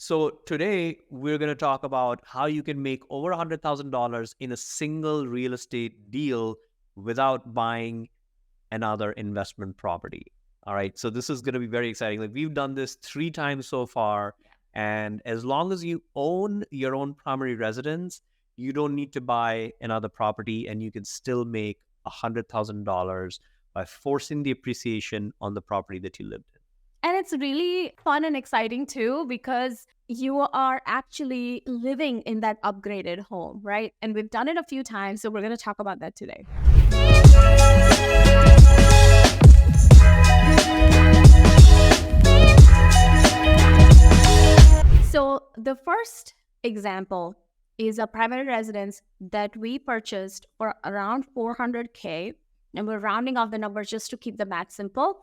So today we're going to talk about how you can make over $100,000 in a single real estate deal without buying another investment property. All right. So this is going to be very exciting. Like we've done this 3 times so far. And as long as you own your own primary residence, you don't need to buy another property and you can still make $100,000 by forcing the appreciation on the property that you lived in. And it's really fun and exciting too, because you are actually living in that upgraded home, right? And we've done it a few times, so we're going to talk about that today. So the first example is a primary residence that we purchased for around $400K, and we're rounding off the numbers just to keep the math simple.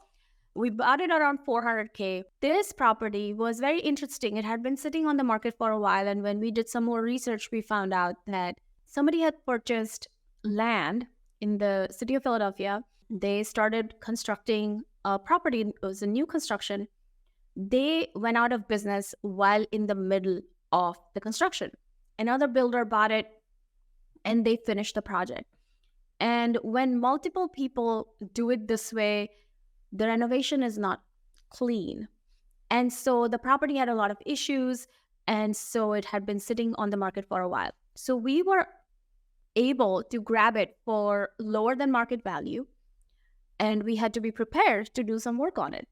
We bought it around $400K. This property was very interesting. It had been sitting on the market for a while, and when we did some more research, we found out that somebody had purchased land in the city of Philadelphia. They started constructing a property. It was a new construction. They went out of business while in the middle of the construction. Another builder bought it, and they finished the project. And when multiple people do it this way, the renovation is not clean. And so the property had a lot of issues. And so it had been sitting on the market for a while. So we were able to grab it for lower than market value. And we had to be prepared to do some work on it.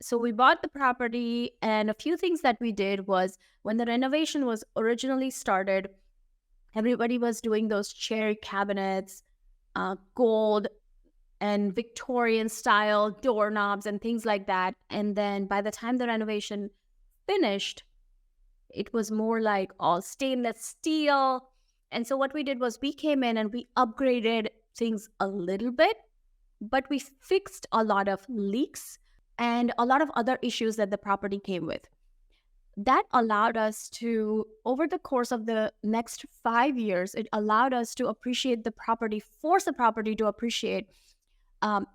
So we bought the property, and a few things that we did was when the renovation was originally started, everybody was doing those cherry cabinets, gold and Victorian style doorknobs and things like that. And then by the time the renovation finished, it was more like all stainless steel. And so what we did was we came in and we upgraded things a little bit, but we fixed a lot of leaks and a lot of other issues that the property came with. That allowed us to, over the course of the next 5 years, it allowed us to appreciate the property, force the property to appreciate.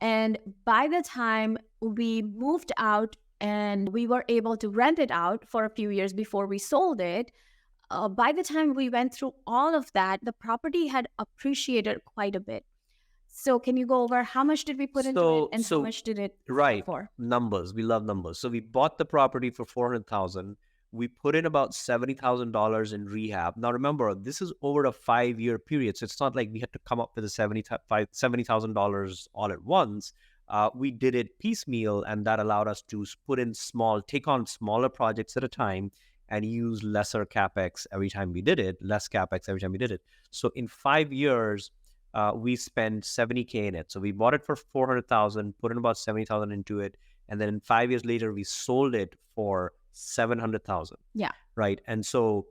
And by the time we moved out and we were able to rent it out for a few years before we sold it, by the time we went through all of that, the property had appreciated quite a bit. So can you go over how much did we put into it and how much did it for? Numbers. We love numbers. So we bought the property for $400,000. We put in about $70,000 in rehab. Now remember, this is over a 5-year period, so it's not like we had to come up with the $70,000 all at once. We did it piecemeal, and that allowed us to take on smaller projects at a time, and use lesser capex every time we did it. So in 5 years, we spent $70K in it. So we bought it for $400,000, put in about $70,000 into it, and then 5 years later, we sold it for $700,000. Yeah. Right. And so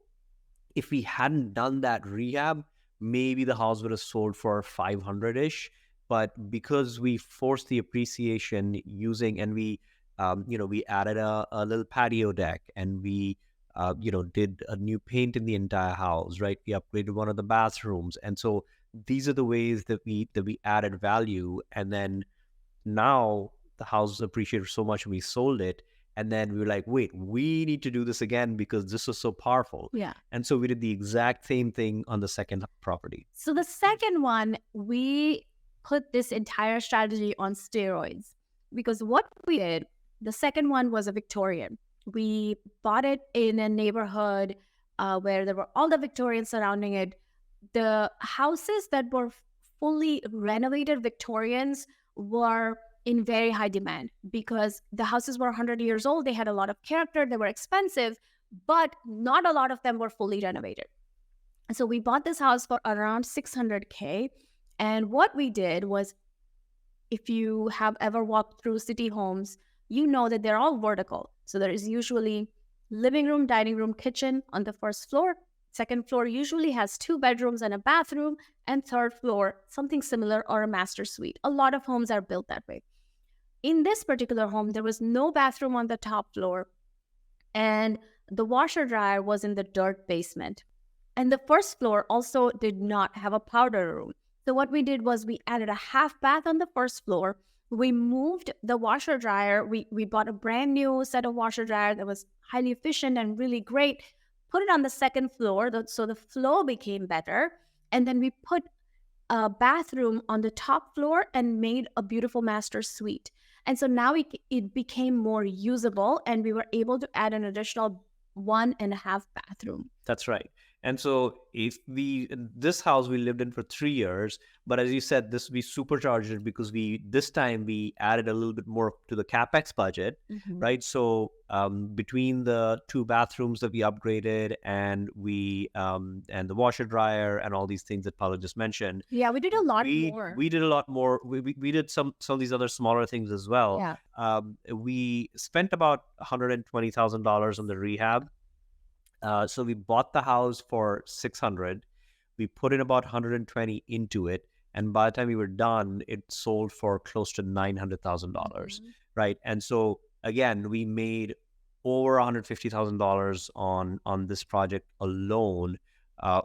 if we hadn't done that rehab, maybe the house would have sold for 500-ish. But because we forced the appreciation and we added a little patio deck, and we, did a new paint in the entire house, right? We upgraded one of the bathrooms. And so these are the ways that we added value. And then now the house appreciated so much, we sold it. And then we were like, wait, we need to do this again because this was so powerful. Yeah. And so we did the exact same thing on the second property. So the second one, we put this entire strategy on steroids, because what we did, the second one was a Victorian. We bought it in a neighborhood where there were all the Victorians surrounding it. The houses that were fully renovated Victorians were in very high demand because the houses were 100 years old. They had a lot of character. They were expensive, but not a lot of them were fully renovated. So we bought this house for around $600K. And what we did was, if you have ever walked through city homes, you know that they're all vertical. So there is usually living room, dining room, kitchen on the first floor. Second floor usually has 2 bedrooms and a bathroom. And third floor, something similar, or a master suite. A lot of homes are built that way. In this particular home, there was no bathroom on the top floor, and the washer dryer was in the dirt basement. And the first floor also did not have a powder room. So what we did was we added a half bath on the first floor, We moved the washer dryer. We bought a brand new set of washer dryer that was highly efficient and really great. Put it on the second floor, so the flow became better. And then we put a bathroom on the top floor and made a beautiful master suite. And so now it became more usable, and we were able to add an additional 1.5 bathroom. That's right. And so this house we lived in for 3 years, but as you said, we supercharged it because this time we added a little bit more to the CapEx budget, right? So between the 2 bathrooms that we upgraded and and the washer dryer and all these things that Paula just mentioned. Yeah, we did a lot more. We did a lot more. We did some of these other smaller things as well. Yeah. We spent about $120,000 on the rehab. So we bought the house for $600. We put in about $120 into it, and by the time we were done, it sold for close to $900,000, right? And so again, we made over $150,000 on this project alone,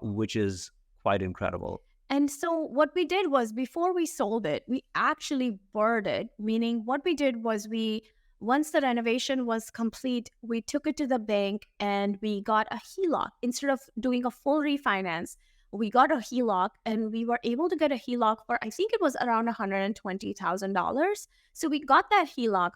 which is quite incredible. And so what we did was, before we sold it, we actually BRRRRed it, meaning what we did was once the renovation was complete, we took it to the bank and we got a HELOC. Instead of doing a full refinance, we got a HELOC, and we were able to get a HELOC for, I think it was around $120,000. So we got that HELOC,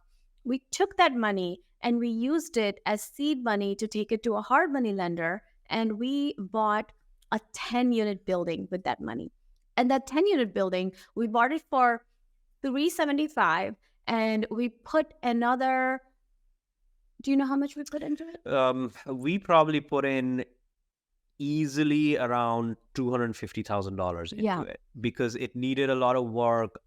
we took that money and we used it as seed money to take it to a hard money lender, and we bought a 10-unit building with that money. And that 10-unit building, we bought it for $375,000. And we put another, do you know how much we put into it? We probably put in easily around $250,000 into it because it needed a lot of work.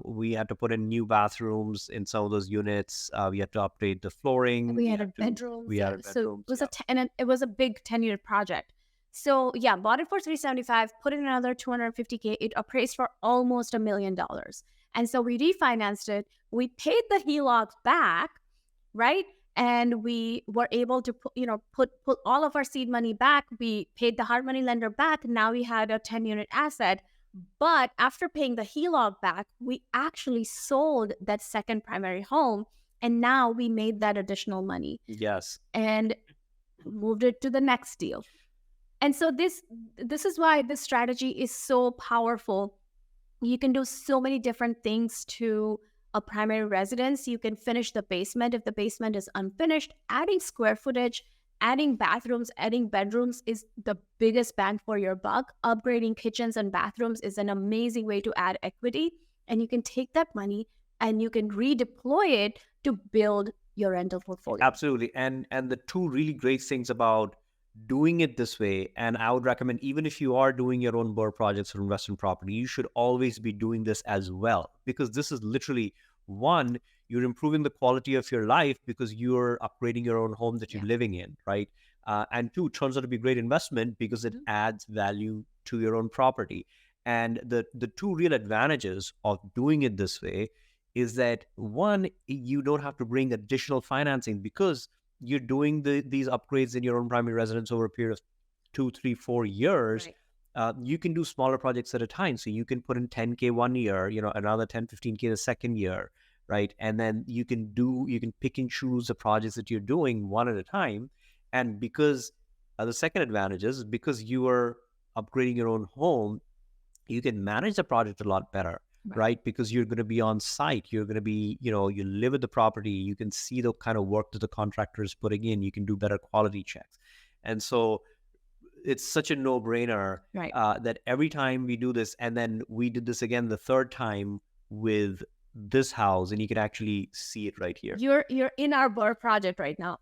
We had to put in new bathrooms in some of those units. We had to upgrade the flooring. We had a bedroom. So it was a big 10-unit project. So yeah, bought it for $375,000, put in another $250,000. It appraised for almost $1 million. And so we refinanced it. We paid the HELOC back, right? And we were able to put all of our seed money back. We paid the hard money lender back. Now we had a 10-unit asset. But after paying the HELOC back, we actually sold that second primary home, and now we made that additional money. Yes. And moved it to the next deal. And so this is why this strategy is so powerful. You can do so many different things to a primary residence. You can finish the basement if the basement is unfinished. Adding square footage, adding bathrooms, adding bedrooms is the biggest bang for your buck. Upgrading kitchens and bathrooms is an amazing way to add equity. And you can take that money and you can redeploy it to build your rental portfolio. Absolutely. And the two really great things about doing it this way, and I would recommend, even if you are doing your own BRRRR projects or investment property, you should always be doing this as well, because this is literally, one, you're improving the quality of your life because you're upgrading your own home that you're living in, right? And two, it turns out to be a great investment because it adds value to your own property. And the two real advantages of doing it this way is that, one, you don't have to bring additional financing because you're doing these upgrades in your own primary residence over a period of 2, 3, 4 years. Right. You can do smaller projects at a time. So you can put in $10K one year, another 10, 15K the second year, right? And then you can pick and choose the projects that you're doing one at a time. And because the second advantage is because you are upgrading your own home, you can manage the project a lot better. Right? Because you're going to be on site. You're going to be, you live at the property. You can see the kind of work that the contractor is putting in. You can do better quality checks. And so it's such a no-brainer that every time we do this, and then we did this again the third time with this house, and you can actually see it right here. You're in our BRRRR project right now.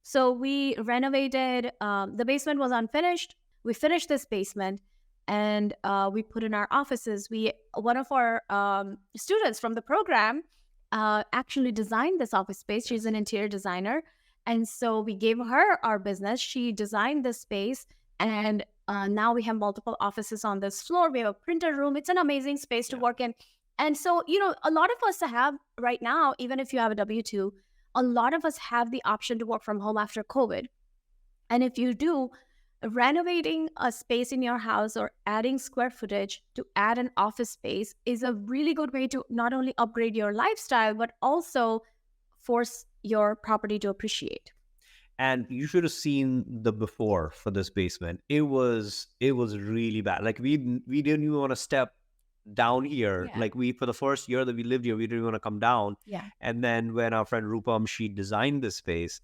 So we renovated, the basement was unfinished. We finished this basement. And we put in our offices. One of our students from the program actually designed this office space. She's an interior designer. And so we gave her our business. She designed this space. And now we have multiple offices on this floor. We have a printer room. It's an amazing space to work in. And so, a lot of us have right now, even if you have a W-2, a lot of us have the option to work from home after COVID. And if you do, renovating a space in your house or adding square footage to add an office space is a really good way to not only upgrade your lifestyle, but also force your property to appreciate. And you should have seen the before for this basement. It was really bad. Like we didn't even want to step down here. Yeah. Like we for the first year that we lived here, we didn't want to come down. Yeah. And then when our friend Rupam, she designed this space,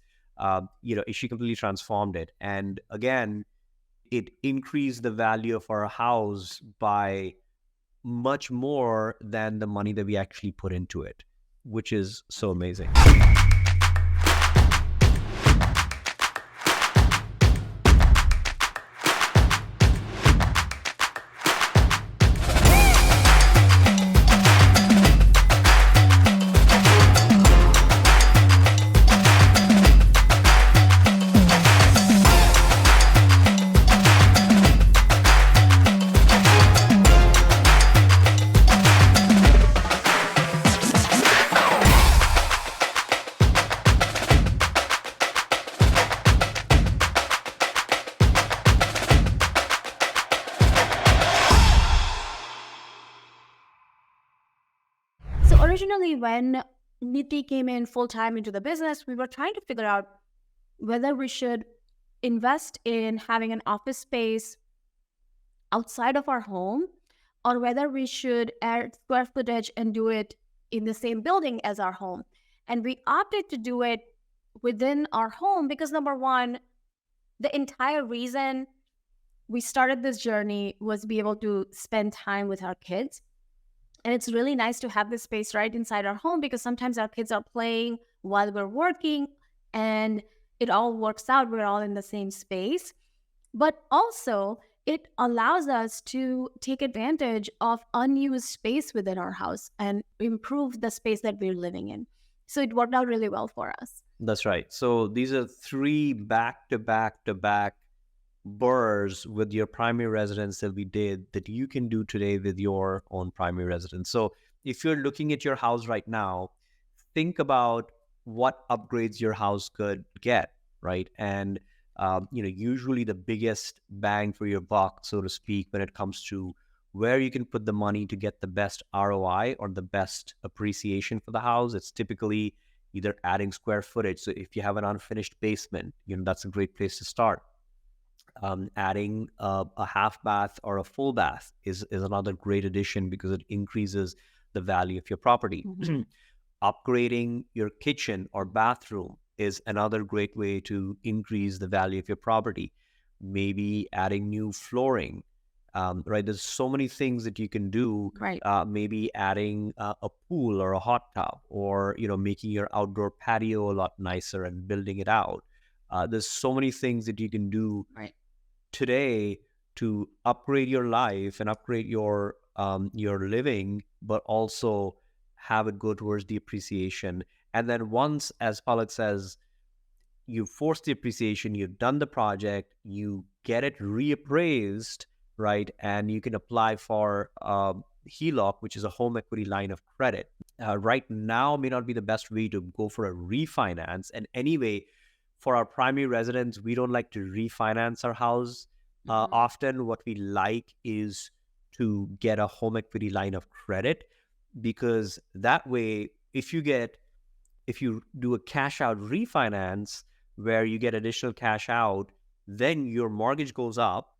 she completely transformed it. And again, it increased the value of our house by much more than the money that we actually put into it, which is so amazing. So originally, when Niti came in full time into the business, we were trying to figure out whether we should invest in having an office space outside of our home, or whether we should add square footage and do it in the same building as our home. And we opted to do it within our home because, number one, the entire reason we started this journey was be able to spend time with our kids. And it's really nice to have this space right inside our home because sometimes our kids are playing while we're working and it all works out. We're all in the same space. But also, it allows us to take advantage of unused space within our house and improve the space that we're living in. So it worked out really well for us. That's right. So these are 3 back-to-back-to-back BRRRRs with your primary residence that we did that you can do today with your own primary residence. So if you're looking at your house right now, think about what upgrades your house could get, right? And usually the biggest bang for your buck, so to speak, when it comes to where you can put the money to get the best ROI or the best appreciation for the house, it's typically either adding square footage. So if you have an unfinished basement, that's a great place to start. Adding a half bath or a full bath is another great addition because it increases the value of your property. Mhm. Upgrading your kitchen or bathroom is another great way to increase the value of your property. Maybe adding new flooring, right? There's so many things that you can do. Right. Maybe adding a pool or a hot tub, or making your outdoor patio a lot nicer and building it out. There's so many things that you can do Right. today to upgrade your life and upgrade your living, but also have it go towards the appreciation. And then once, as Palak says, you force the appreciation, you've done the project, you get it reappraised, right? And you can apply for HELOC, which is a home equity line of credit. Right now may not be the best way to go for a refinance. And anyway, for our primary residence, we don't like to refinance our house. Often what we like is to get a home equity line of credit, because that way, if you do a cash out refinance where you get additional cash out, then your mortgage goes up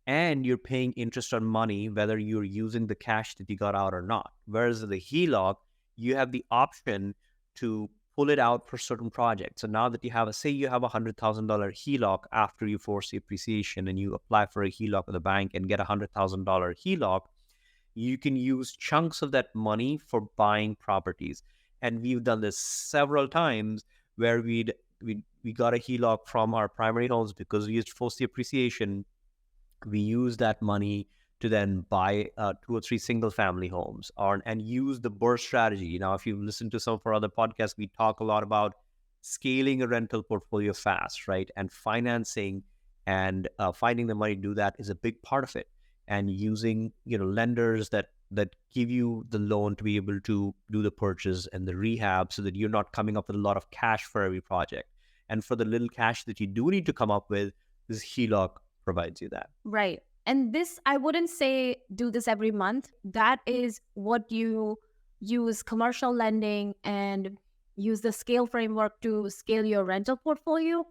and you're paying interest on money, whether you're using the cash that you got out or not. Whereas the HELOC, you have the option to pull it out for certain projects. So now that you have say you have a $100,000 HELOC after you force the appreciation and you apply for a HELOC with the bank and get a $100,000 HELOC, you can use chunks of that money for buying properties. And we've done this several times where we got a HELOC from our primary homes because we used to force the appreciation. We use that money to then buy 2 or 3 single family homes and use the BRRRR strategy. Now, if you listen to some of our other podcasts, we talk a lot about scaling a rental portfolio fast, right? And financing and finding the money to do that is a big part of it. And using, lenders that give you the loan to be able to do the purchase and the rehab so that you're not coming up with a lot of cash for every project. And for the little cash that you do need to come up with, This HELOC provides you that. Right. And this, I wouldn't say do this every month. That is what you use commercial lending and use the scale framework to scale your rental portfolio.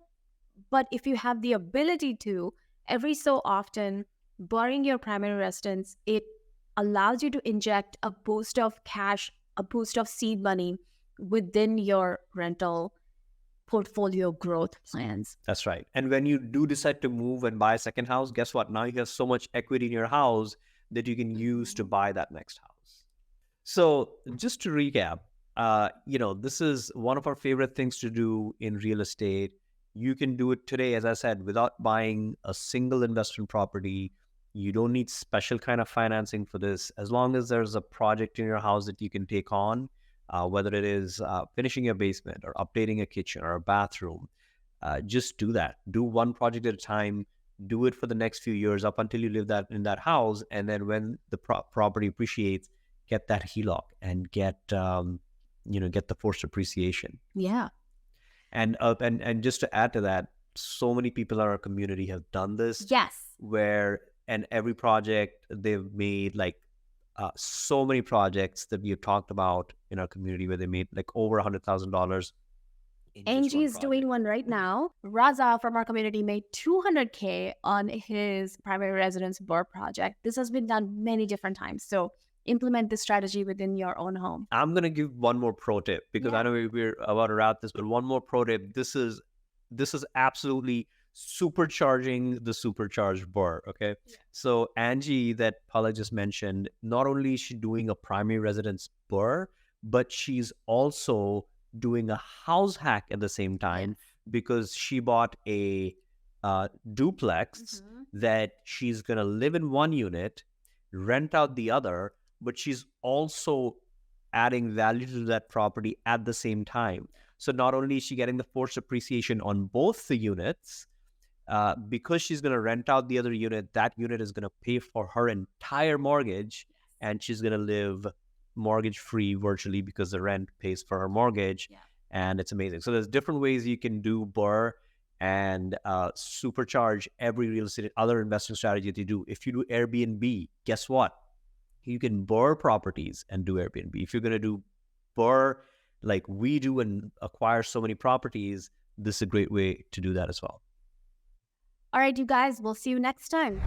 But if you have the ability to, every so often, borrowing your primary residence, it allows you to inject a boost of cash, a boost of seed money within your rental portfolio growth plans. That's right. And when you do decide to move and buy a second house, guess what? Now you have so much equity in your house that you can use to buy that next house. So just to recap, this is one of our favorite things to do in real estate. You can do it today, as I said, without buying a single investment property. You don't need special kind of financing for this. As long as there's a project in your house that you can take on, whether it is finishing your basement or updating a kitchen or a bathroom, just do that. Do one project at a time. Do it for the next few years up until you live in that house. And then when the property appreciates, get that HELOC and get the forced appreciation. Yeah. And just to add to that, so many people in our community have done this. Yes. And every project they've made, like so many projects that we have talked about in our community where they made like over $100,000. Angie is doing one right now. Raza from our community made $200K on his primary residence BRRRR project. This has been done many different times. So implement this strategy within your own home. I'm going to give one more pro tip because I know we're about to wrap this, but one more pro tip. This is absolutely supercharging the supercharged BRRRR. Okay. Yeah. So Angie, that Palak just mentioned, not only is she doing a primary residence BRRRR, but she's also doing a house hack at the same time because she bought a duplex that she's going to live in one unit, rent out the other, but she's also adding value to that property at the same time. So not only is she getting the forced appreciation on both the units, because she's going to rent out the other unit, that unit is going to pay for her entire mortgage, and she's going to live mortgage-free virtually because the rent pays for her mortgage, and it's amazing. So there's different ways you can do BRRRR and supercharge every real estate, other investing strategy that you do. If you do Airbnb, guess what? You can BRRRR properties and do Airbnb. If you're going to do BRRRR like we do and acquire so many properties, this is a great way to do that as well. All right, you guys, we'll see you next time.